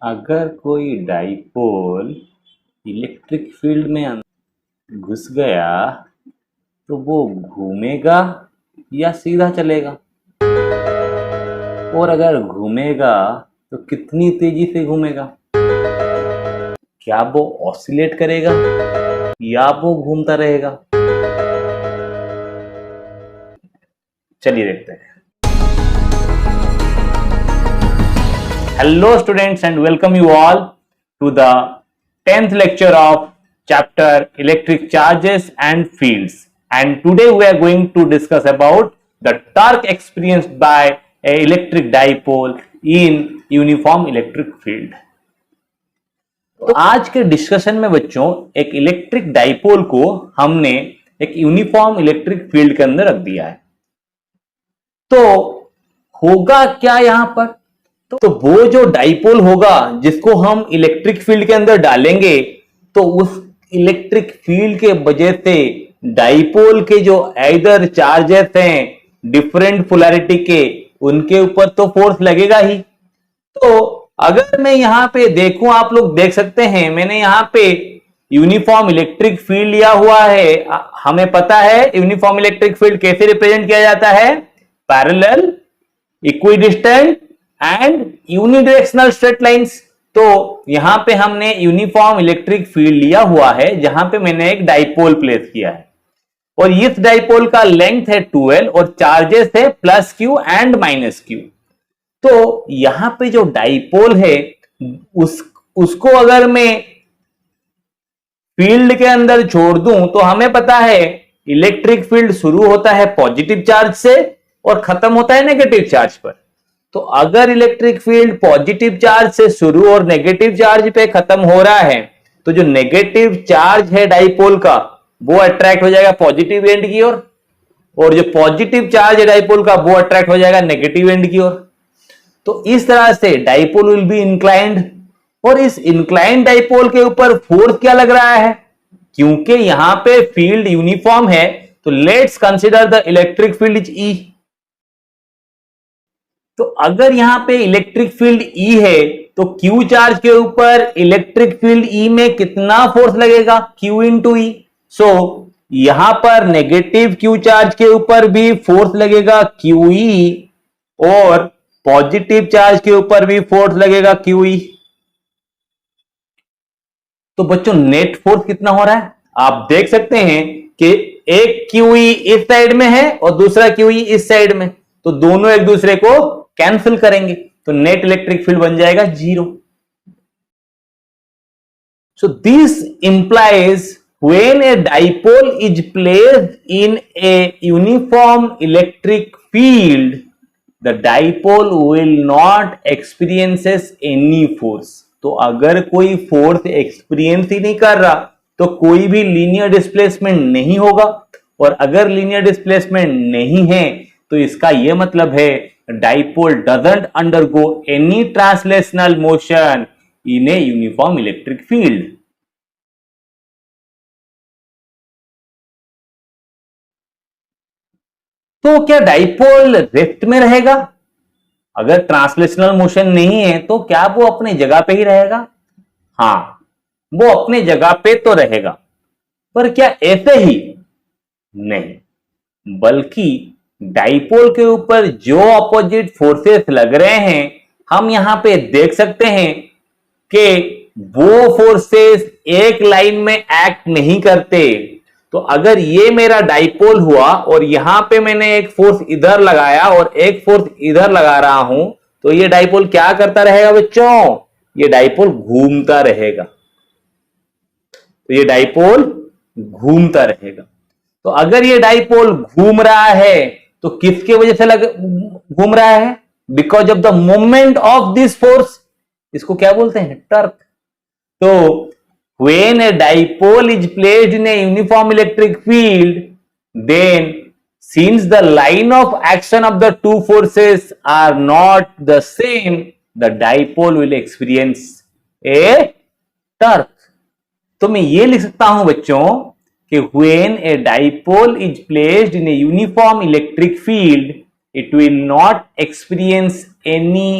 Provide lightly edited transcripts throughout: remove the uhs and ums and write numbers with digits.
अगर कोई dipole electric field में घुस गया तो वो घूमेगा या सीधा चलेगा, और अगर घूमेगा तो कितनी तेजी से घूमेगा? क्या वो ऑसिलेट करेगा या वो घूमता रहेगा? चलिए देखते हैं। Hello students and welcome you all to the 10th lecture of chapter Electric Charges and Fields, and today we are going to discuss about the torque experienced by a electric dipole in uniform electric field. तो आज के discussion में बच्चों एक electric dipole को हमने एक uniform electric field के अंदर रख दिया है। तो होगा क्या यहां पर? तो वो जो डाइपोल होगा जिसको हम इलेक्ट्रिक फील्ड के अंदर डालेंगे, तो उस इलेक्ट्रिक फील्ड के वजह से डाइपोल के जो आइदर चार्जेस हैं डिफरेंट पोलैरिटी के, उनके ऊपर तो फोर्स लगेगा ही। तो अगर मैं यहां पे देखूं, आप लोग देख सकते हैं मैंने यहां पे यूनिफॉर्म इलेक्ट्रिक फील्ड लिया हुआ है। हमें पता है यूनिफॉर्म इलेक्ट्रिक फील्ड कैसे रिप्रेजेंट किया जाता है? Parallel, equidistant and unidirectional straight lines. तो यहां पे हमने यूनिफॉर्म इलेक्ट्रिक फील्ड लिया हुआ है जहां पे मैंने एक डाइपोल प्लेस किया है, और इस डाइपोल का लेंथ है 12 और चार्जेस है plus Q and minus Q. तो यहां पे जो डाइपोल है उसको अगर मैं फील्ड के अंदर छोड़ दूं तो हमें पता है इलेक्ट्रिक फील्ड शुरू होता है पॉजिटिव चार्ज से और खत्म होता है नेगेटिव चार्ज पर। तो अगर इलेक्ट्रिक फील्ड पॉजिटिव चार्ज से शुरू और नेगेटिव चार्ज पे खत्म हो रहा है, तो जो नेगेटिव चार्ज है डाइपोल का वो अट्रैक्ट हो जाएगा पॉजिटिव एंड की ओर, और जो पॉजिटिव चार्ज है डाइपोल का वो अट्रैक्ट हो जाएगा नेगेटिव एंड की ओर। तो इस तरह से डाइपोल विल बी इंक्लाइंड, और इस इंक्लाइंड डाइपोल के ऊपर फोर्स क्या लग रहा है? क्योंकि यहां पे फील्ड यूनिफॉर्म है, तो let's consider the electric field is E. तो अगर यहां पे इलेक्ट्रिक फील्ड E है तो Q चार्ज के ऊपर इलेक्ट्रिक फील्ड E में कितना फोर्स लगेगा? Q इंटू ई। सो यहां पर नेगेटिव Q चार्ज के ऊपर भी फोर्स लगेगा QE, और पॉजिटिव चार्ज के ऊपर भी फोर्स लगेगा QE। तो बच्चों नेट फोर्स कितना हो रहा है? आप देख सकते हैं कि एक QE इस साइड में है और दूसरा QE इस साइड में, तो दोनों एक दूसरे को कैंसिल करेंगे, तो नेट इलेक्ट्रिक फील्ड बन जाएगा 0। So this implies when a dipole is placed in a uniform electric field, the dipole will not experiences any force. तो अगर कोई फोर्स एक्सपीरियंस ही नहीं कर रहा तो कोई भी लीनियर डिस्प्लेसमेंट नहीं होगा, और अगर लीनियर डिस्प्लेसमेंट नहीं है तो इसका यह मतलब है dipole doesn't undergo any translational motion in a uniform electric field. तो क्या डाइपोल रेस्ट में रहेगा? अगर ट्रांसलेशनल मोशन नहीं है तो क्या वो अपनी जगह पे ही रहेगा? हां, वो अपनी जगह पे तो रहेगा, पर क्या ऐसे ही? नहीं, बल्कि डाइपोल के ऊपर जो ऑपोजिट फोर्सेस लग रहे हैं, हम यहां पे देख सकते हैं कि वो फोर्सेस एक लाइन में एक्ट नहीं करते। तो अगर ये मेरा डाइपोल हुआ और यहां पे मैंने एक फोर्स इधर लगाया और एक फोर्स इधर लगा रहा हूं, तो ये डाइपोल क्या करता रहेगा बच्चों? ये डाइपोल घूमता रहेगा। तो ये डाइपोल घूमता रहेगा। तो अगर ये डाइपोल घूम रहा है तो किसके वजह से घूम रहा है? Because of the movement of this force. इसको क्या बोलते हैं? टर्क। तो when a dipole is placed in a uniform electric field, then since the line of action of the two forces are not the same, the dipole will experience a torque. तो मैं ये लिख सकता हूं बच्चों कि when a dipole is placed in a uniform electric field, it will not experience any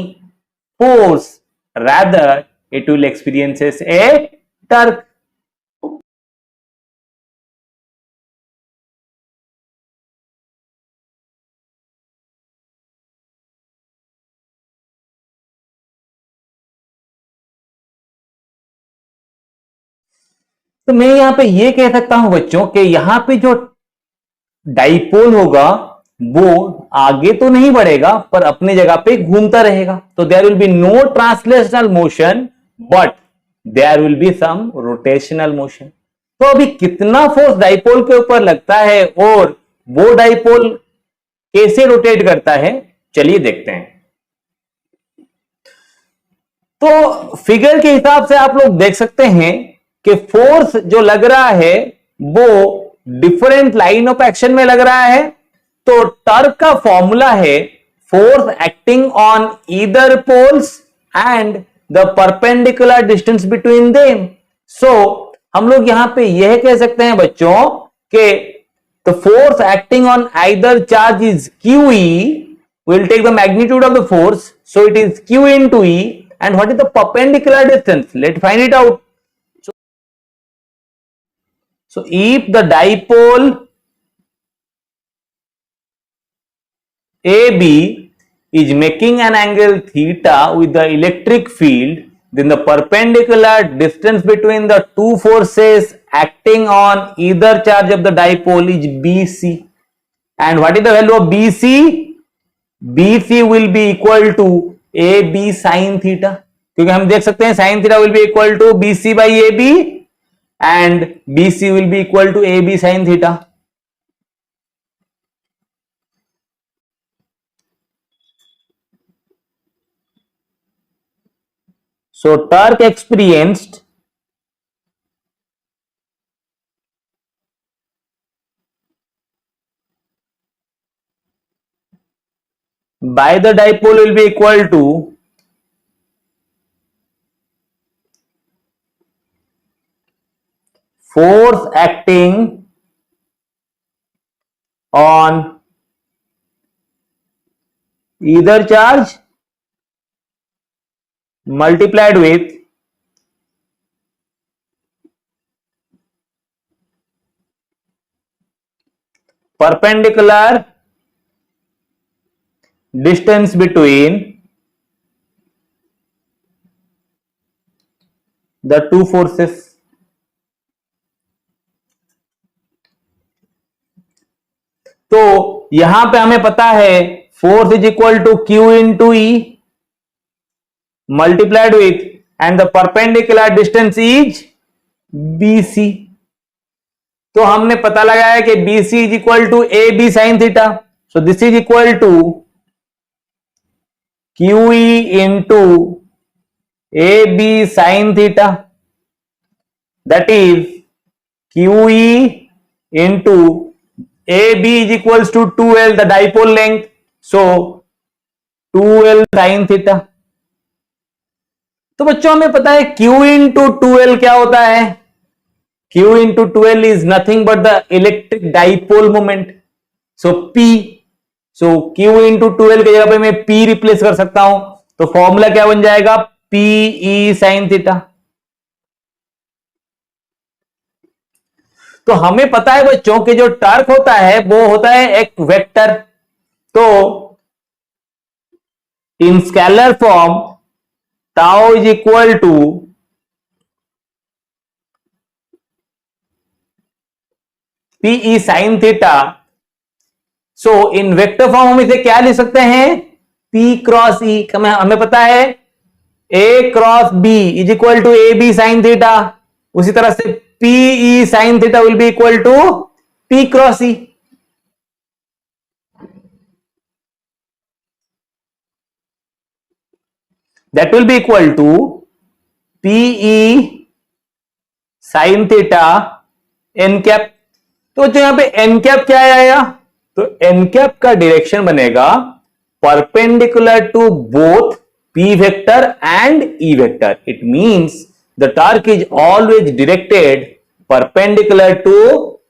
force, rather it will experiences a torque. तो मैं यहां पे ये कह सकता हूं बच्चों कि यहां पे जो डाइपोल होगा वो आगे तो नहीं बढ़ेगा पर अपनी जगह पे घूमता रहेगा, तो there will be no translational motion but there will be some rotational motion. तो अभी कितना फोर्स डाइपोल के ऊपर लगता है और वो डाइपोल कैसे रोटेट करता है, चलिए देखते हैं। तो फिगर के हिसाब से आप लोग देख सकते हैं कि फोर्स जो लग रहा है वो डिफरेंट लाइन ऑफ एक्शन में लग रहा है। तो टर्क का फॉर्मूला है force acting on either poles and the perpendicular distance between them. So हम लोग यहां पे यह कह सकते हैं बच्चों कि the force acting on either charge is Q E, we'll take the magnitude of the force, so it is q into e, and what is the perpendicular distance, let's find it out. So if the dipole AB is making an angle theta with the electric field, then the perpendicular distance between the two forces acting on either charge of the dipole is BC. And what is the value of BC? BC will be equal to AB sin theta, क्योंकि हम देख सकते हैं sin theta will be equal to BC by AB and BC will be equal to AB sin theta. So torque experienced by the dipole will be equal to force acting on either charge multiplied with perpendicular distance between the two forces. तो यहां पे हमें पता है force is equal to Q into E multiplied with and the perpendicular distance is BC. तो हमने पता लगाया कि BC is equal to A B sine theta, so this is equal to Q E into A B sine theta, that is Q E into AB is equals to 2L, the dipole length, so 2L sin theta। तो बच्चों हमें पता है Q into 2L क्या होता है, Q into 2L is nothing but the electric dipole moment, so P, so Q into 2L की जगह पे मैं P रिप्लेस कर सकता हूं, तो फॉर्मूला क्या बन जाएगा PE sin theta। तो हमें पता है बच्चों कि जो टॉर्क होता है वो होता है एक वेक्टर। तो in scalar form tau is equal to p E sine theta. So in vector form हम इसे क्या लिख सकते हैं, P क्रॉस ई। हमें पता है A cross B is equal to A B sine theta, उसी तरह से PE sin theta will be equal to P cross E. That will be equal to PE sin theta n cap। तो जो यहां पे n cap क्या आएगा, तो n cap का डायरेक्शन बनेगा perpendicular to both P vector and E vector। It means the torque is always directed perpendicular to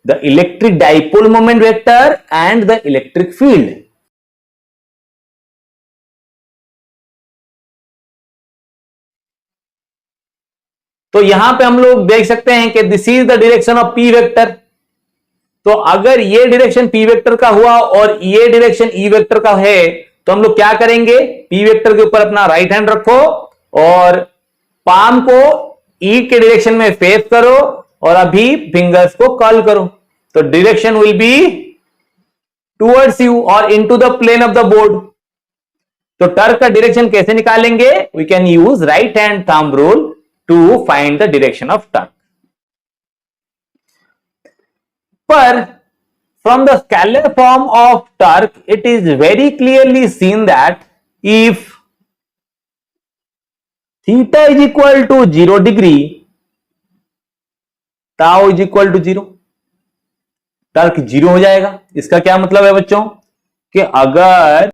the electric dipole moment vector and the electric field। तो यहां पे हम लोग देख सकते हैं कि this is the direction of P vector. तो अगर ये डायरेक्शन पी वेक्टर का हुआ और ये डायरेक्शन ई वेक्टर का है, तो हम लोग क्या करेंगे, पी वेक्टर के ऊपर अपना राइट हैंड रखो और पाम को ई के डायरेक्शन में फेस करो और अभी फिंगर्स को कर्ल करो। तो direction will be towards you और into the plane of the board. तो टर्क का डायरेक्शन कैसे निकालेंगे, we can use right hand thumb rule to find the direction of torque. पर from the scalar form of torque, it is very clearly seen that if theta is equal to 0 degree, tau is equal to 0, Turk 0 हो जाएगा। इसका क्या मतलब है बच्चों कि अगर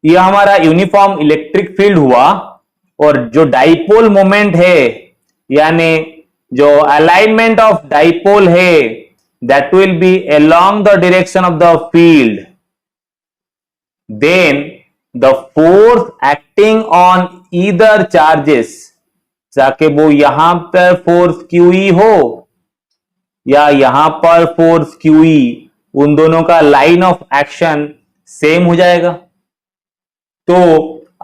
यह हमारा यूनिफॉर्म इलेक्ट्रिक फील्ड हुआ और जो डाइपोल मोमेंट है यानी जो अलाइनमेंट ऑफ डाइपोल है that will be along the direction of the field, then the force acting on either charges, चाहे वो यहां पर फोर्स QE हो या यहां पर फोर्स QE, उन दोनों का लाइन ऑफ एक्शन सेम हो जाएगा। तो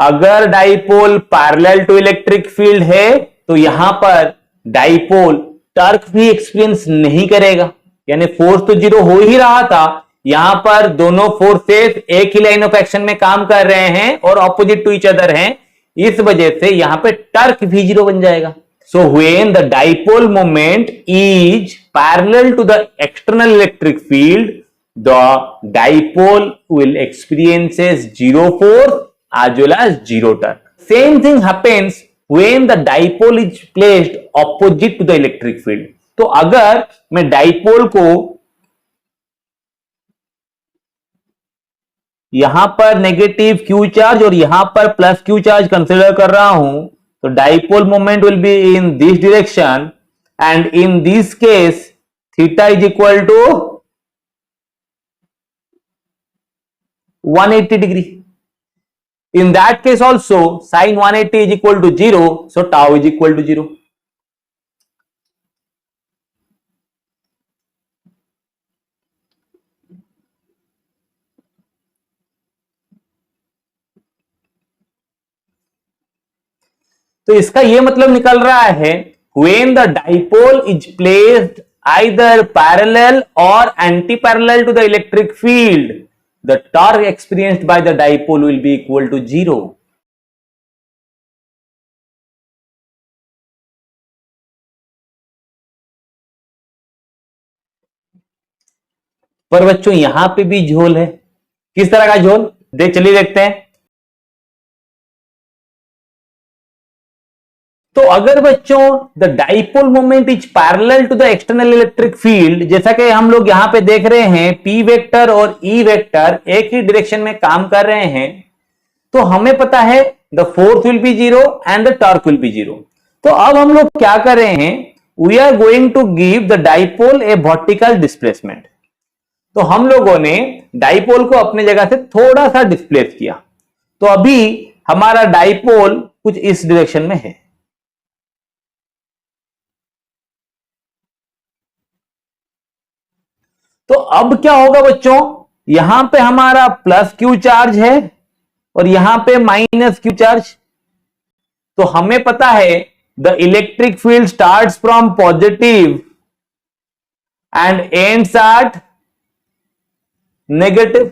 अगर dipole parallel to electric field है तो यहां पर डाइपोल टर्क भी एक्सपीरियंस नहीं करेगा, यानी फोर्स तो 0 हो ही रहा था, यहां पर दोनों फोर्सेस एक ही लाइन ऑफ एक्शन में काम कर रहे हैं और ऑपोजिट टू ईच अदर हैं, इस वजह से यहां पे टर्क भी 0 बन जाएगा। So when the dipole moment is parallel to the external electric field, the dipole will experiences 0 force as well as 0 torque. Same thing happens when the dipole is placed opposite to the electric field. तो अगर मैं dipole को यहां पर negative Q charge और यहां पर plus Q charge consider कर रहा हूं, तो dipole moment will be in this direction and in this case theta is equal to 180 degree. In that case also sin 180 is equal to 0, so tau is equal to 0. तो इसका यह मतलब निकल रहा है when the dipole is placed either parallel or anti-parallel to the electric field, the torque experienced by the dipole will be equal to 0. पर बच्चों यहां पे भी झोल है। किस तरह का झोल, चलिए देखते हैं। तो अगर बच्चों the dipole moment is parallel to the external electric field, जैसा कि हम लोग यहां पे देख रहे हैं पी वेक्टर और ई वेक्टर एक ही डायरेक्शन में काम कर रहे हैं, तो हमें पता है the force will be 0 and the torque will be 0। तो अब हम लोग क्या कर रहे हैं, we are going to give the dipole a vertical displacement. तो हम लोगों ने डाइपोल को अपने जगह से थोड़ा सा डिस्प्लेस किया, तो अभी हमारा डाइपोल कुछ इस डायरेक्शन में है। तो अब क्या होगा बच्चों, यहां पे हमारा प्लस क्यू चार्ज है और यहां पे माइनस क्यू चार्ज। तो हमें पता है the electric field starts from positive and ends at negative.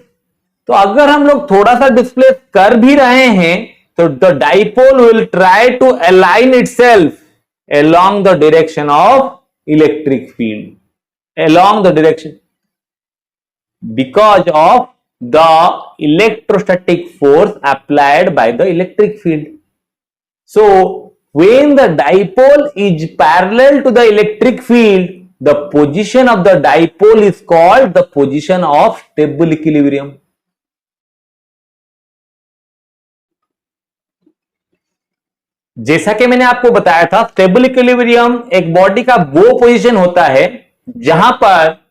तो अगर हम लोग थोड़ा सा डिस्प्लेस कर भी रहे हैं तो the dipole will try to align itself along the direction of electric field, along the direction, because of the electrostatic force applied by the electric field. So when the dipole is parallel to the electric field, the position of the dipole is called the position of stable equilibrium. जैसा कि मैंने आपको बताया था, stable equilibrium एक body का वो position होता है जहां पर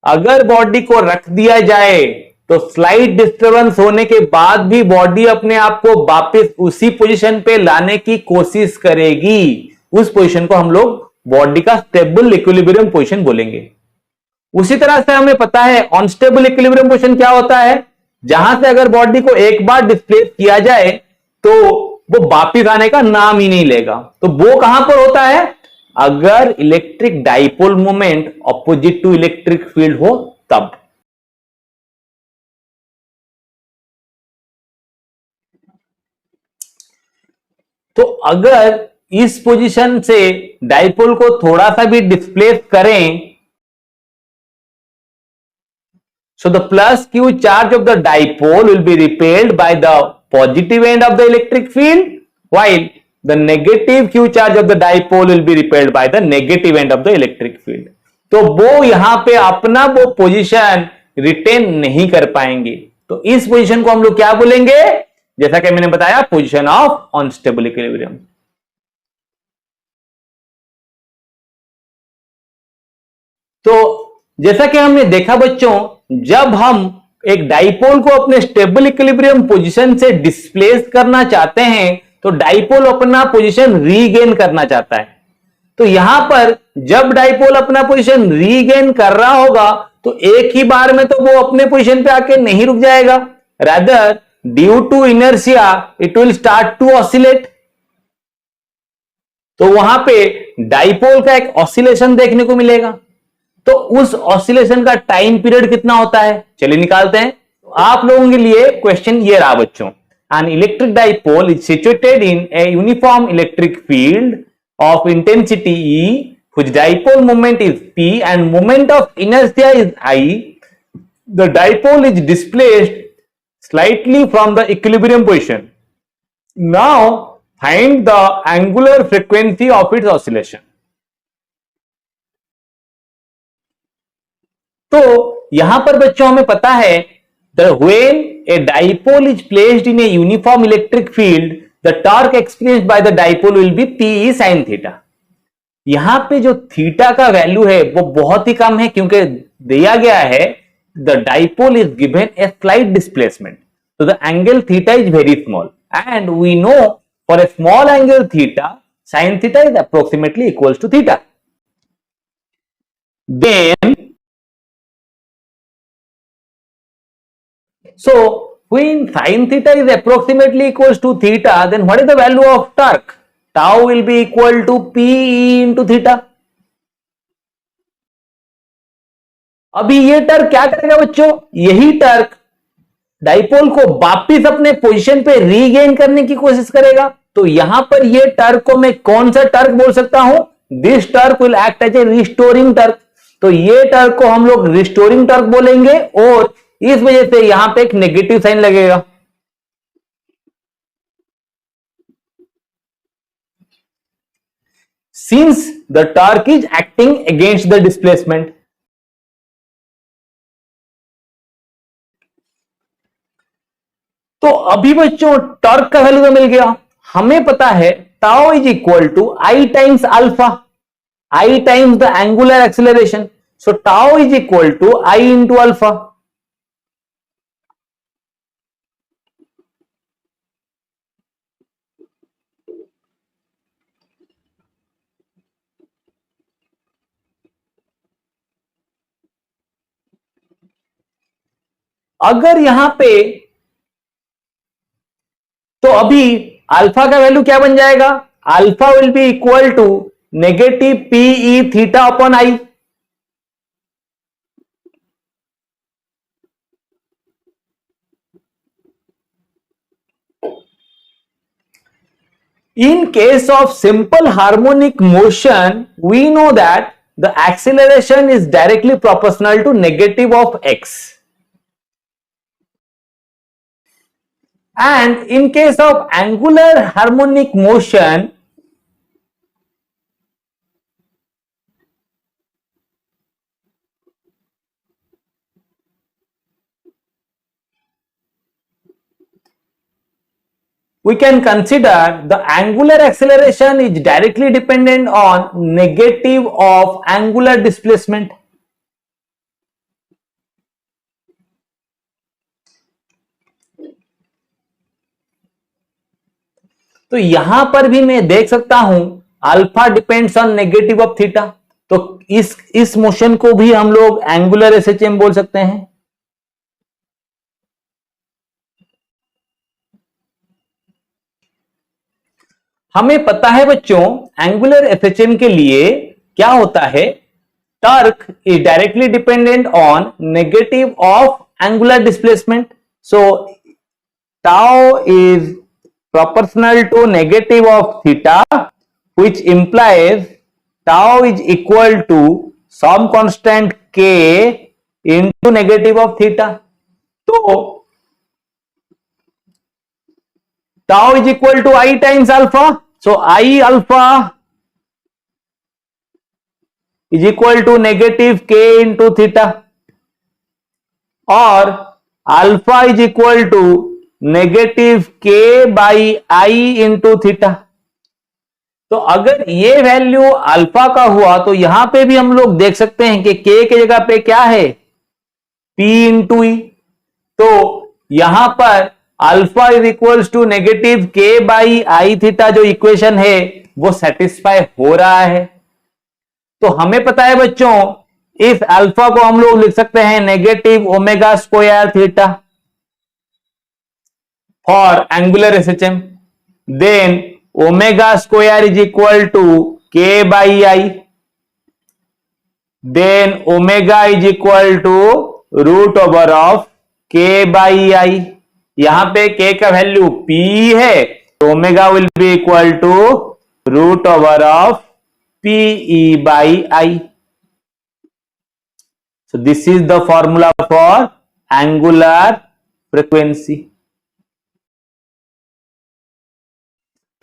अगर बॉडी को रख दिया जाए तो स्लाइट डिस्टरबेंस होने के बाद भी बॉडी अपने आप को वापस उसी पोजीशन पे लाने की कोशिश करेगी। उस पोजीशन को हम लोग बॉडी का स्टेबल इक्विलिब्रियम पोजीशन बोलेंगे। उसी तरह से हमें पता है अनस्टेबल इक्विलिब्रियम पोजीशन क्या होता है, जहां से अगर बॉडी को एक बार डिस्प्लेस किया जाए तो वो वापिस आने का नाम ही नहीं लेगा। तो वो कहां पर होता है, अगर electric dipole moment opposite to electric field हो तब। तो अगर इस पोजीशन से डाइपोल को थोड़ा सा भी डिस्प्लेस करें, so the plus q charge of the dipole will be repelled by the positive end of the electric field, while the negative q charge of the dipole will be repelled by the negative end of the electric field. तो वो यहां पे अपना वो position retain नहीं कर पाएंगे। तो इस पोजीशन को हम लोग क्या बोलेंगे, जैसा कि मैंने बताया, पोजीशन ऑफ अनस्टेबल इक्विलिब्रियम। तो जैसा कि हमने देखा बच्चों, जब हम एक डाइपोल को अपने स्टेबल इक्विलिब्रियम पोजीशन से डिस्प्लेस करना चाहते हैं तो डाइपोल अपना पोजीशन रीगेन करना चाहता है। तो यहां पर जब डाइपोल अपना पोजीशन रीगेन कर रहा होगा तो एक ही बार में तो वो अपने पोजीशन पे आके नहीं रुक जाएगा, rather due to inertia it will start to oscillate. तो वहां पे डाइपोल का एक ऑसिलेशन देखने को मिलेगा। तो उस ऑसिलेशन का टाइम पीरियड कितना होता है, चलिए निकालते हैं। आप लोगों के लिए क्वेश्चन ये रहा बच्चों, an electric dipole is situated in a uniform electric field of intensity E, which dipole moment is P and moment of inertia is I. The dipole is displaced slightly from the equilibrium position. Now find the angular frequency of its oscillation. तो यहां पर बच्चों हमें पता है when a dipole is placed in a uniform electric field, the torque experienced by the dipole will be P sin theta. यहां पे जो थीटा का वैल्यू है वो बहुत ही कम है, क्योंकि दिया गया है the dipole is given a slight displacement, तो the angle theta is very small and we know for a small angle theta sin theta is approximately equals to theta. Then so when sin theta is approximately equals to theta, then what is the value of torque? Tau will be equal to P into theta. अभी ये Turk क्या करेगा बच्चों, यही Turk dipole को वापिस अपने position पे रीगेन करने की कोशिश करेगा। तो यहां पर ये टर्क को मैं कौन सा टर्क बोल सकता हूं, this torque will act as a restoring torque. तो ये टर्क को हम लोग रिस्टोरिंग टर्क बोलेंगे और इस वजह से यहां पे एक नेगेटिव साइन लगेगा। Since the torque is acting against the displacement. तो अभी बच्चों टॉर्क का वैल्यू तो मिल गया, हमें पता है tau is equal to I times alpha, I times the angular acceleration. So tau is equal to I into alpha. अगर यहां पे तो अभी अल्फा का वैल्यू क्या बन जाएगा, alpha will be equal to negative PE theta upon I. In case of simple harmonic motion, we know that the acceleration is directly proportional to negative of x. And in case of angular harmonic motion, we can consider the angular acceleration is directly dependent on negative of angular displacement. तो यहां पर भी मैं देख सकता हूं alpha depends on negative of theta, तो इस मोशन को भी हम लोग एंगुलर एसएचएम बोल सकते हैं। हमें पता है बच्चों एंगुलर एसएचएम के लिए क्या होता है, torque is directly dependent on negative of angular displacement, so tau is proportional to negative of theta, which implies tau is equal to some constant k into negative of theta. तो tau is equal to I times alpha, so I alpha is equal to negative k into theta, और alpha is equal to negative K by I into theta. तो अगर ये value alpha का हुआ तो यहां पे भी हम लोग देख सकते हैं कि के की जगह पे क्या है, पी इंटू ई। तो यहां पर alpha is equals to negative K by I theta जो इक्वेशन है वो सेटिस्फाई हो रहा है। तो हमें पता है बच्चों इस अल्फा को हम लोग लिख सकते हैं negative omega square theta for angular SHM, then omega square is equal to k by I, then omega is equal to root over of k by I। यहां पे k का वैल्यू p है तो omega will be equal to root over of p e by I। So this is the formula for angular frequency।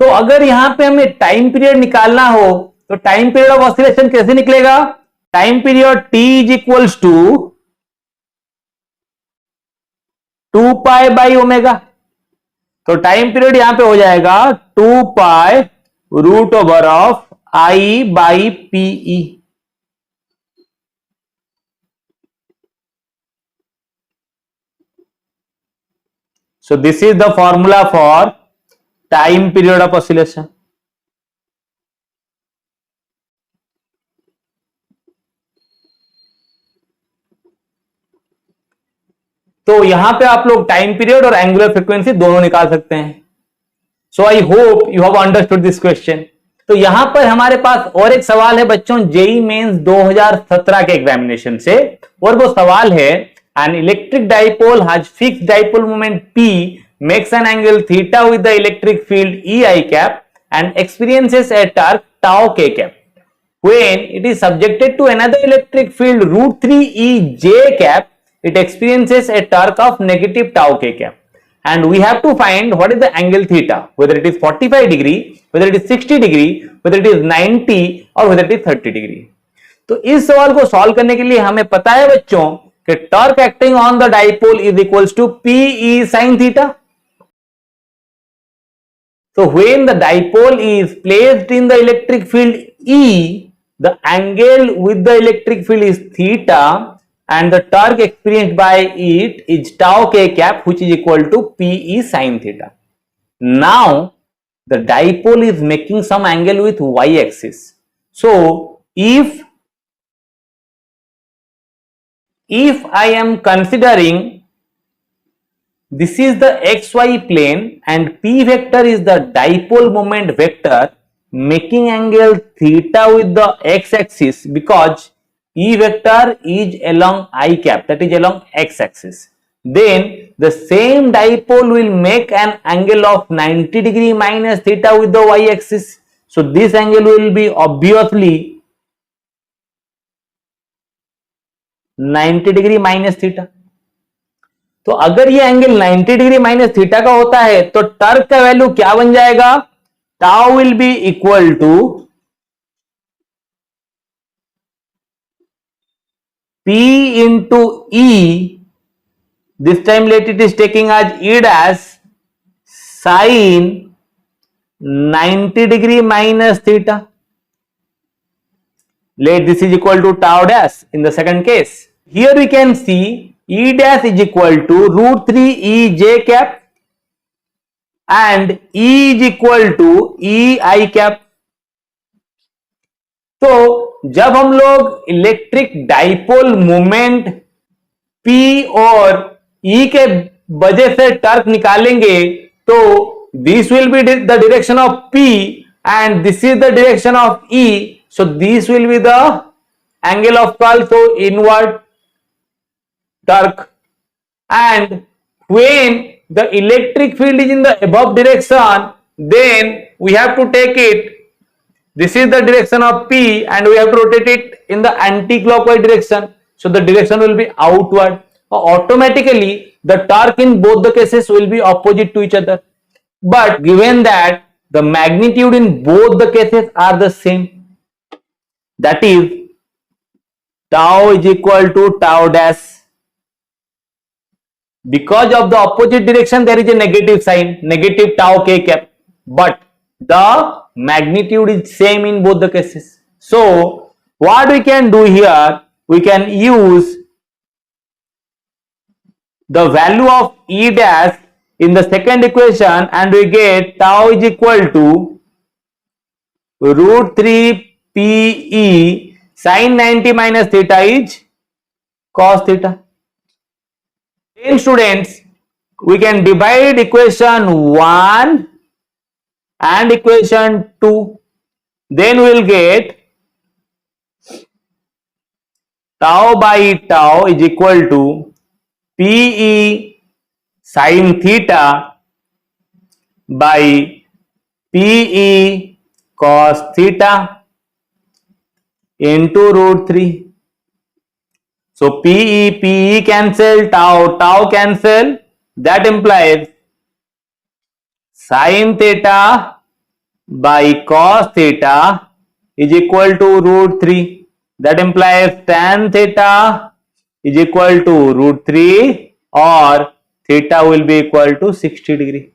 तो अगर यहां पे हमें टाइम पीरियड निकालना हो तो टाइम पीरियड ऑफ ऑसिलेशन कैसे निकलेगा, time period t is equals to 2 pi by omega. तो टाइम पीरियड यहां पे हो जाएगा 2 pi root over of I by p E. So this is the formula for time period of oscillation. तो यहां पे आप लोग टाइम पीरियड और एंगुलर फ्रीक्वेंसी दोनों निकाल सकते हैं। So I hope you have understood this question. तो यहां पर हमारे पास और एक सवाल है बच्चों जेई मेंस 2017 के एग्जामिनेशन से, और वो सवाल है an electric dipole has fixed dipole moment P makes an angle theta with the electric field EI cap and experiences a torque tau k cap. When it is subjected to another electric field root 3 EJ cap, it experiences a torque of negative tau k cap. And we have to find what is the angle theta, whether it is 45 degree, whether it is 60 degree, whether it is 90 or whether it is 30 degree. तो इस सवाल को solve करने के लिए हमें पता है बच्चों कि torque acting on the dipole is equals to PE sin theta. So when the dipole is placed in the electric field E, the angle with the electric field is theta and the torque experienced by it is tau k cap, which is equal to PE sin theta. Now the dipole is making some angle with y axis. So if I am considering this is the xy plane and P vector is the dipole moment vector making angle theta with the x axis, because E vector is along I cap, that is along x axis, then the same dipole will make an angle of 90 degree minus theta with the y axis. So this angle will be obviously 90 degree minus theta. तो अगर ये angle 90 degree minus theta का होता है तो torque का value क्या बन जाएगा, tau will be equal to P into E, this time let it is taking as E dash sin 90 degree minus theta. Let this is equal to tau dash in the second case. Here we can see E dash is equal to root 3 E J cap and E is equal to E I cap. तो जब हम लोग electric dipole moment P और E के वजह से Turk निकालेंगे तो this will be the direction of P and this is the direction of E, so this will be the angle of curl, so inward torque. And when the electric field is in the above direction, then we have to take it, this is the direction of P and we have to rotate it in the anti-clockwise direction, so the direction will be outward. Automatically the torque in both the cases will be opposite to each other, but given that the magnitude in both the cases are the same, that is tau is equal to tau dash. Because of the opposite direction there is a negative sign, negative tau k cap, but the magnitude is same in both the cases. So what we can do here, we can use the value of E dash in the second equation and we get tau is equal to root 3 PE sin 90 minus theta is cos theta. Then students, we can divide equation 1 and equation 2. Then we will get tau by tau is equal to PE sin theta by PE cos theta into root 3. So PE cancel, tau cancel, that implies sin theta by cos theta is equal to root 3. That implies tan theta is equal to root 3 or theta will be equal to 60 degree.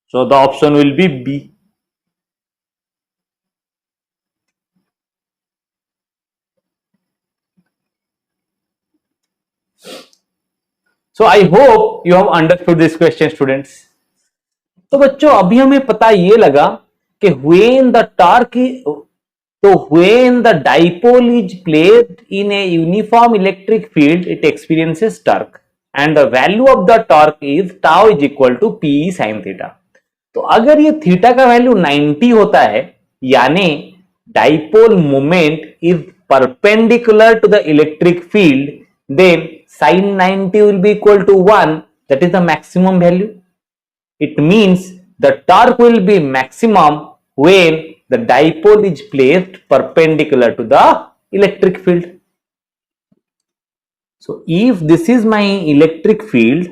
So the option will be B. So I hope you have understood this question, students. तो बच्चों अभी हमें पता ये लगा कि when the torque तो when the dipole is placed in a uniform electric field, it experiences torque and the value of the torque is tau is equal to P sin theta. तो अगर ये थीटा का value 90 होता है यानी dipole moment is perpendicular to the electric field, then sin 90 will be equal to 1, that is the maximum value. It means the torque will be maximum when the dipole is placed perpendicular to the electric field. So if this is my electric field,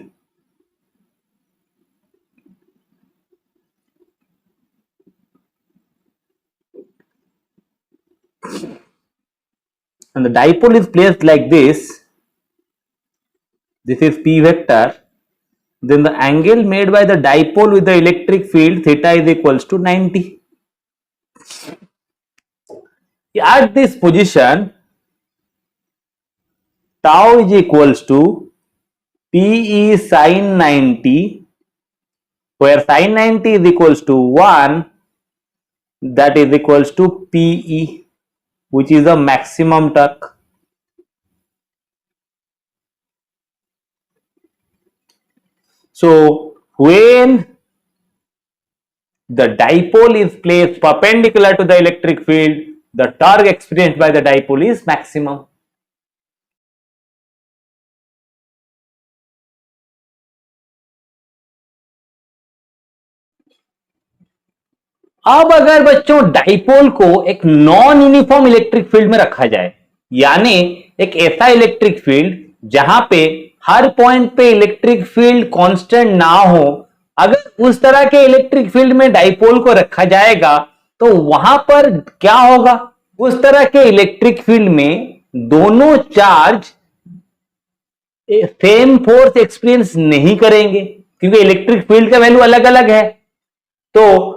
and the dipole is placed like this is P vector, then the angle made by the dipole with the electric field theta is equals to 90. At this position, tau is equals to PE sin 90, where sin 90 is equals to 1, that is equals to PE, which is the maximum torque. So when the dipole is placed perpendicular to the electric field, the torque experienced by the dipole is maximum. अब अगर बच्चों dipole को एक non uniform electric field में रखा जाए, यानी एक ऐसा इलेक्ट्रिक फील्ड जहां पे हर पॉइंट पे इलेक्ट्रिक फील्ड कांस्टेंट ना हो, अगर उस तरह के इलेक्ट्रिक फील्ड में डाइपोल को रखा जाएगा तो वहां पर क्या होगा, उस तरह के इलेक्ट्रिक फील्ड में दोनों चार्ज सेम फोर्स एक्सपीरियंस नहीं करेंगे क्योंकि इलेक्ट्रिक फील्ड का वैल्यू अलग अलग है. तो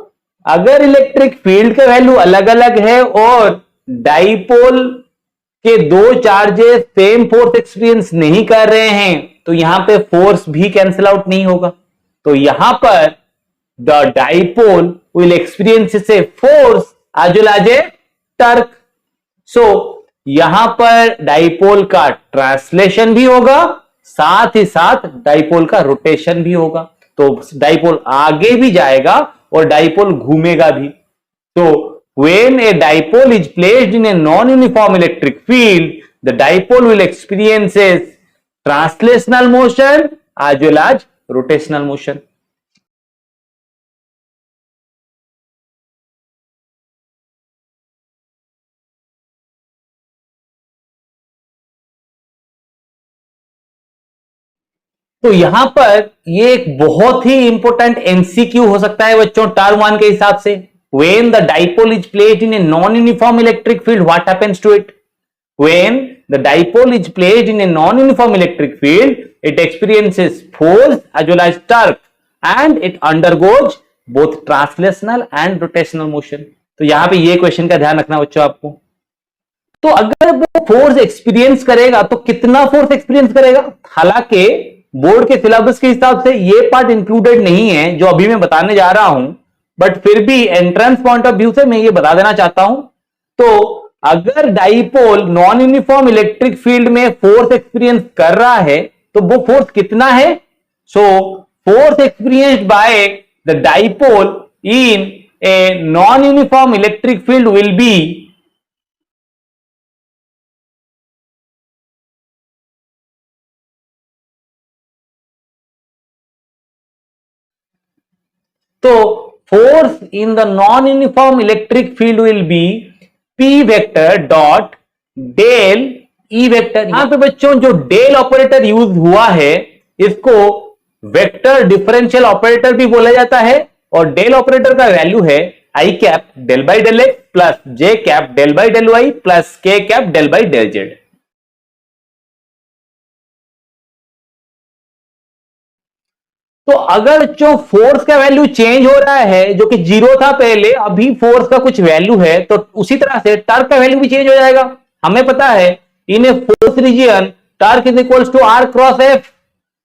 अगर इलेक्ट्रिक फील्ड का वैल्यू अलग अलग है और डाइपोल के दो चार्जेस सेम फोर्स एक्सपीरियंस नहीं कर रहे हैं तो यहां पे फोर्स भी कैंसिल आउट नहीं होगा. तो यहां पर the dipole will experience a force as well as a torque. So यहां पर डाइपोल का ट्रांसलेशन भी होगा, साथ ही साथ डाइपोल का रोटेशन भी होगा। तो डाइपोल आगे भी जाएगा और डाइपोल घूमेगा भी। तो when a dipole is placed in a non-uniform electric field, the dipole will experiences translational motion as well as rotational motion. तो यहां पर ये एक बहुत ही इंपॉर्टेंट एमसीक्यू हो सकता है बच्चों टर्म 1 के हिसाब से। When the dipole is placed in a non-uniform electric field, what happens to it? When the dipole is placed in a non-uniform electric field, it experiences force as well as torque and it undergoes both translational and rotational motion. तो यहां पे ये question का ध्यान रखना बच्चों आपको। तो अगर वो फोर्स एक्सपीरियंस करेगा तो कितना फोर्स एक्सपीरियंस करेगा? हालांकि बोर्ड के सिलेबस के हिसाब से ये पार्ट इंक्लूडेड नहीं है जो अभी मैं बताने जा रहा हूं, बट फिर भी एंट्रेंस पॉइंट ऑफ व्यू से मैं ये बता देना चाहता हूं। तो अगर dipole non uniform electric field में फोर्स एक्सपीरियंस कर रहा है तो वो फोर्स कितना है? So force experienced by the dipole in a non uniform electric field will be तो force in the non-uniform electric field will be P vector dot del E vector। यहां पे बच्चों जो डेल ऑपरेटर यूज हुआ है इसको vector differential operator भी बोला जाता है और डेल ऑपरेटर का वैल्यू है i cap del by del x plus j cap del by del y plus k cap del by del z. तो अगर जो फोर्स का वैल्यू चेंज हो रहा है जो कि 0 था पहले, अभी फोर्स का कुछ वैल्यू है, तो उसी तरह से टॉर्क का वैल्यू भी चेंज हो जाएगा। हमें पता है in a force region torque is equals to r cross F.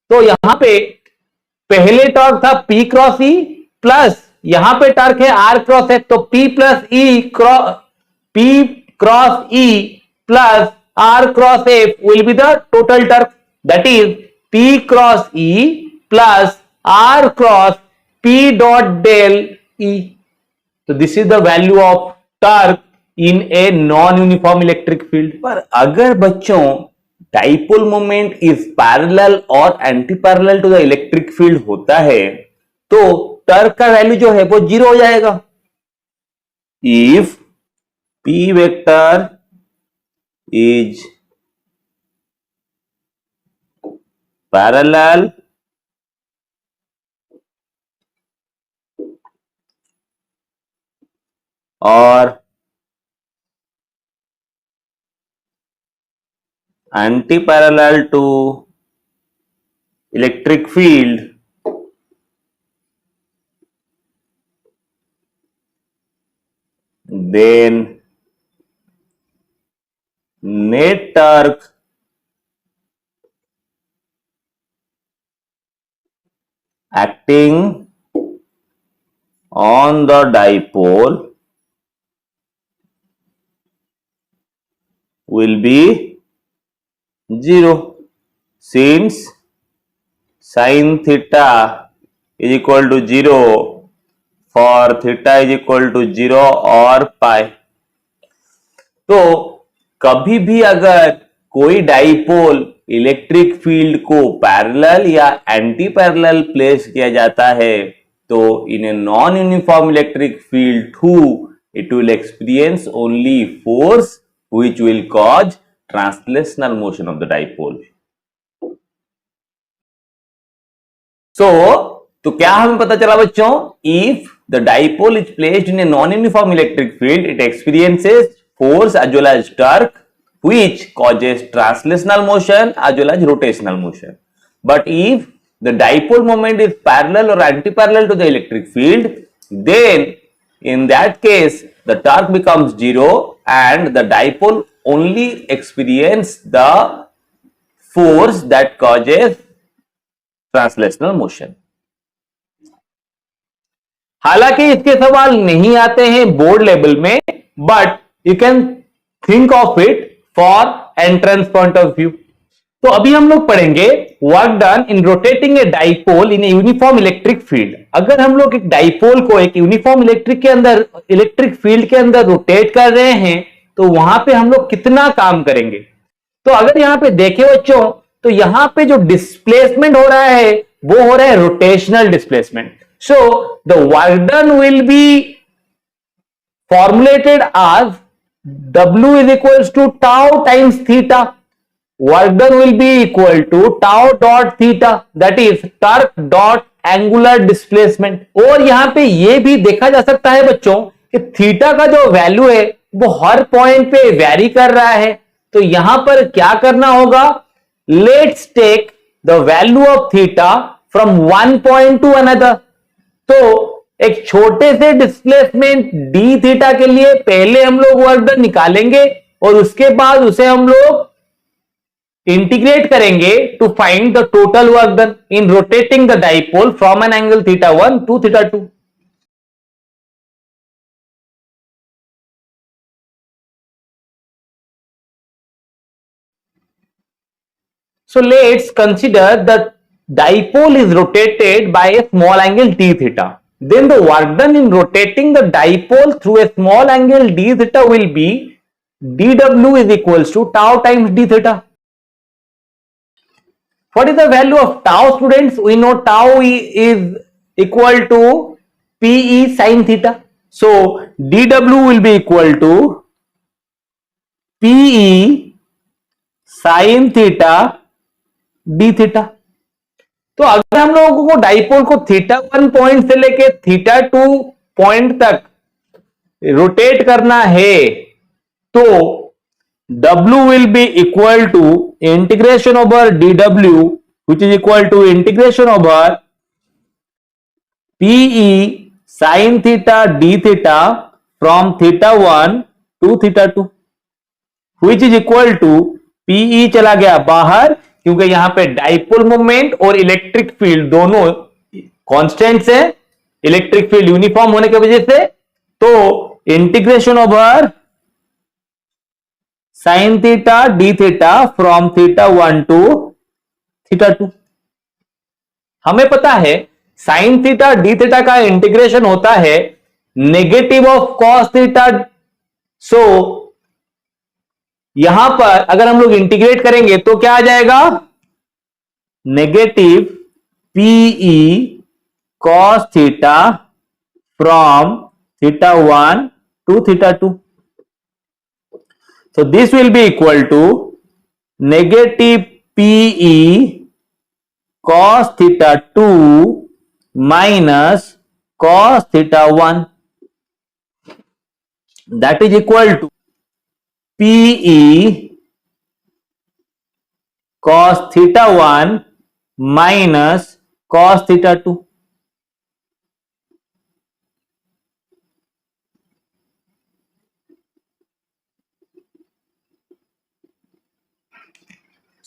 तो यहां पे पहले टॉर्क था पी क्रॉस ई प्लस यहां पे टॉर्क है आर क्रॉस एफ। तो P cross E plus R cross F will be the total torque, that is P cross E plus R cross P dot del E. So this is the value of torque in a non-uniform electric field. पर अगर बच्चों dipole moment is parallel और anti parallel to the electric field होता है तो torque का value जो है वो 0 हो जाएगा। If P vector is parallel और anti parallel to electric field then net torque acting on the dipole will be 0 since sin theta is equal to 0 for theta is equal to 0 और पाई। तो कभी भी अगर कोई डाइपोल इलेक्ट्रिक फील्ड को parallel या anti parallel place किया जाता है तो in a non uniform electric field to it will experience only force which will cause translational motion of the dipole. So, तो क्या हमें पता चला बच्चों? If the dipole is placed in a non-uniform electric field, it experiences force as well as torque, which causes translational motion as well as rotational motion. But if the dipole moment is parallel or anti-parallel to the electric field, then in that case the torque becomes 0 and the dipole only experience the force that causes translational motion. हालांकि इसके सवाल नहीं आते हैं board level में, but you can think of it for entrance point of view. तो अभी हम लोग पढ़ेंगे work done in rotating a dipole in a uniform electric field. अगर हम लोग एक डाइपोल को एक यूनिफॉर्म इलेक्ट्रिक फील्ड के अंदर रोटेट कर रहे हैं तो वहां पे हम लोग कितना काम करेंगे। तो अगर यहां पे देखें बच्चों, तो यहां पे जो डिस्प्लेसमेंट हो रहा है वो हो रहा है rotational displacement. So the work done will be formulated as W is equals to tau times theta. Work done will be equal to tau dot theta, that is torque dot angular displacement. और यहां पे ये भी देखा जा सकता है बच्चों कि थीटा का जो वैल्यू है वो हर पॉइंट पे वेरी कर रहा है। तो यहां पर क्या करना होगा, let's take the value of theta from one point to another. तो एक छोटे से डिस्प्लेसमेंट डी थीटा के लिए पहले हम लोग वर्क डन निकालेंगे और उसके बाद उसे हम लोग इंटीग्रेट करेंगे to find the total work done in rotating the dipole from an angle theta 1 to theta 2। So let's consider the dipole is rotated by a small angle d theta. Then the work done in rotating the dipole through a small angle d theta will be dw is equals to tau times d theta. What is the value of tau, students? We know tau is equal to Pe sin theta. So dw will be equal to Pe sin theta D theta. तो अगर हम लोगों को dipole को theta 1 point से लेके theta 2 point तक rotate करना है तो W will be equal to integration over dW, which is equal to integration over PE sin theta d theta from theta 1 to theta 2, which is equal to PE चला गया बाहर क्योंकि यहां पे डाइपोल मोमेंट और इलेक्ट्रिक फील्ड दोनों constants है, electric field uniform होने की वजह से। तो integration over sine theta D theta from theta 1 to theta 2। हमें पता है साइन थीटा डी थीटा का इंटीग्रेशन होता है negative of cos theta. So यहां पर अगर हम लोग इंटीग्रेट करेंगे तो क्या आ जाएगा, negative Pe cos theta from theta 1 to theta 2। So this will be equal to negative Pe cos theta 2 minus cos theta 1, that is equal to Pe cos theta 1 minus cos theta 2।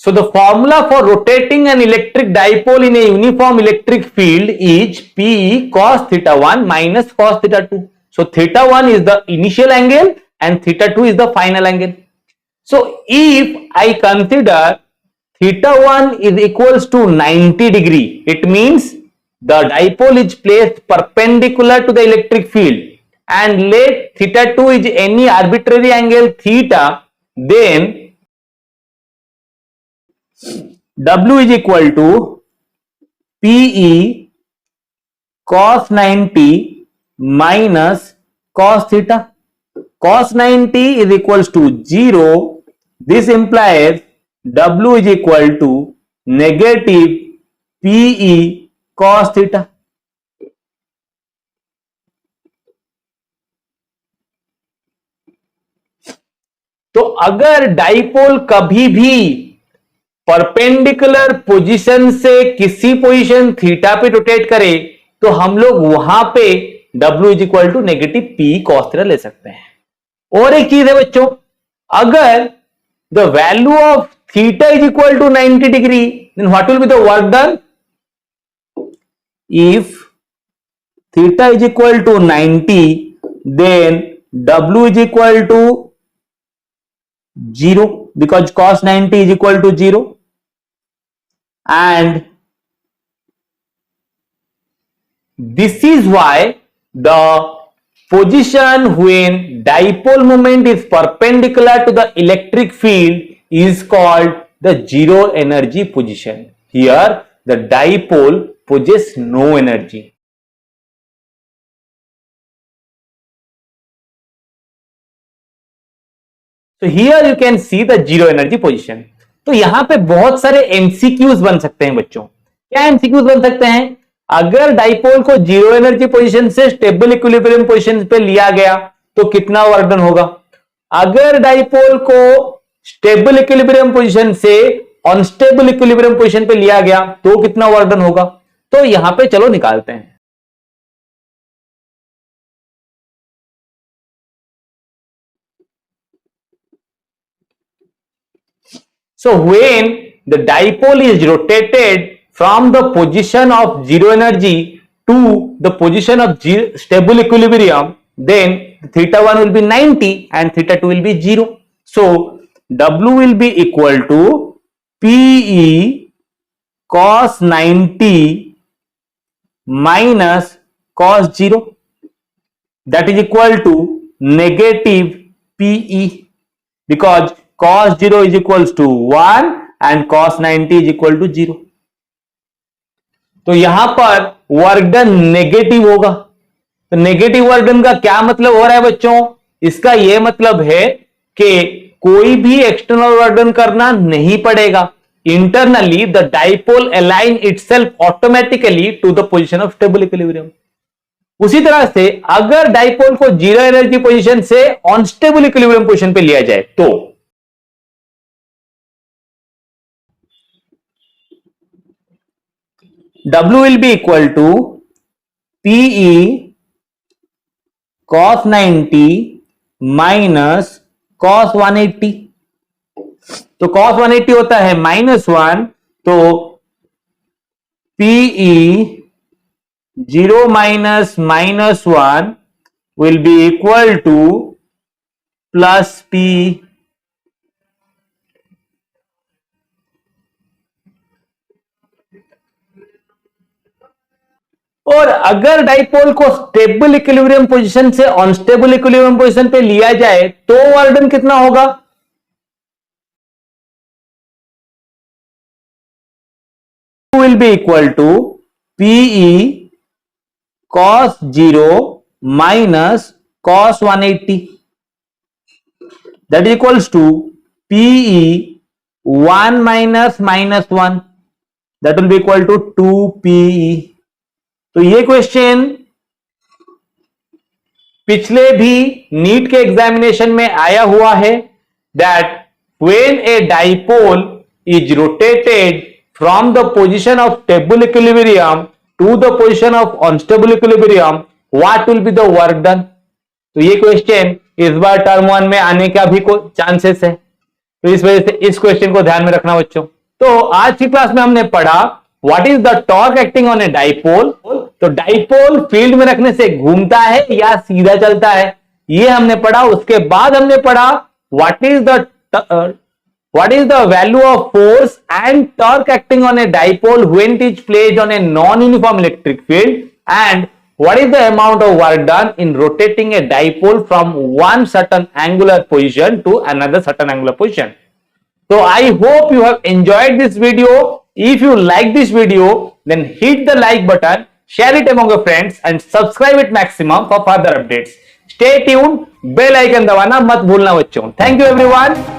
So the formula for rotating an electric dipole in a uniform electric field is Pe cos theta 1 minus cos theta 2. So theta 1 is the initial angle and theta 2 is the final angle. So if I consider theta 1 is equals to 90 degree, it means the dipole is placed perpendicular to the electric field, and let theta 2 is any arbitrary angle theta, then W is equal to Pe cos 90 minus cos theta. Cos 90 is equals to 0. This implies W is equal to negative Pe cos theta. तो अगर dipole कभी भी perpendicular position से किसी position theta पे rotate करे तो हम लोग वहां पे W is equal to negative P cos theta ले सकते हैं। और एक चीज है बच्चों, अगर the value of theta is equal to 90 degree then what will be the work done. If theta is equal to 90, then W is equal to 0 because cos 90 is equal to 0, and this is why the position when dipole moment is perpendicular to the electric field is called the zero energy position. Here the dipole possesses no energy. So here you can see the zero energy position. तो यहां पे बहुत सारे MCQs बन सकते हैं बच्चों. क्या एमसीक्यूज बन सकते हैं? अगर डाइपोल को जीरो एनर्जी पोजीशन से स्टेबल इक्विलिब्रियम पोजीशन पे लिया गया तो कितना वर्क डन होगा? अगर डाइपोल को स्टेबल इक्विलिब्रियम पोजीशन से अनस्टेबल इक्विलिब्रियम पोजीशन पे लिया गया तो कितना वर्क डन होगा? तो यहां पे चलो निकालते हैं. So when the dipole is rotated from the position of zero energy to the position of stable equilibrium, then theta 1 will be 90 and theta 2 will be 0. So W will be equal to PE cos 90 minus cos 0, that is equal to negative PE, because cos 0 is equals to 1 and cos 90 is equal to 0. तो यहां पर work done negative होगा. तो negative work done का क्या मतलब हो रहा है बच्चों? इसका यह मतलब है कि कोई भी एक्सटर्नल वर्क डन करना नहीं पड़ेगा. Internally the dipole align itself automatically to the position of stable equilibrium. उसी तरह से अगर डाइपोल को जीरो एनर्जी पोजीशन से अनस्टेबल इक्विलिब्रियम पोजीशन पे लिया जाए तो W will be equal to PE cos 90 minus cos 180. तो cos 180 होता है -1, तो PE 0 minus -1 will be equal to plus PE. और अगर डाइपोल को स्टेबल इक्विलिब्रियम पोजीशन से अनस्टेबल इक्विलिब्रियम पोजीशन पे लिया जाए तो वर्क डन कितना होगा? Will be equal to PE cos 0 minus cos 180, that is equals to PE 1 minus -1, that will be equal to 2 PE. तो ये क्वेश्चन पिछले भी नीट के एग्जामिनेशन में आया हुआ है, that when a dipole is rotated from the position of stable equilibrium to the position of unstable equilibrium, what will be the work done. तो ये क्वेश्चन इस बार टर्म 1 में आने का भी चांसेस है. तो इस वजह से इस क्वेश्चन को ध्यान में रखना बच्चों. तो आज की क्लास में हमने पढ़ा what is the torque acting on a dipole. तो डाइपोल फील्ड में रखने से घूमता है या सीधा चलता है, ये हमने पढ़ा. उसके बाद हमने पढ़ा what is the value of force and torque acting on a dipole when it is placed on A non uniform electric field, and what is the amount of work done in rotating a dipole from one certain angular position to another certain angular position. So I hope you have enjoyed this video. If you like this video, then hit the like button, share it among your friends and subscribe it maximum for further updates. Stay tuned, bell icon दबाना मत भूलना बच्चों. Thank you everyone.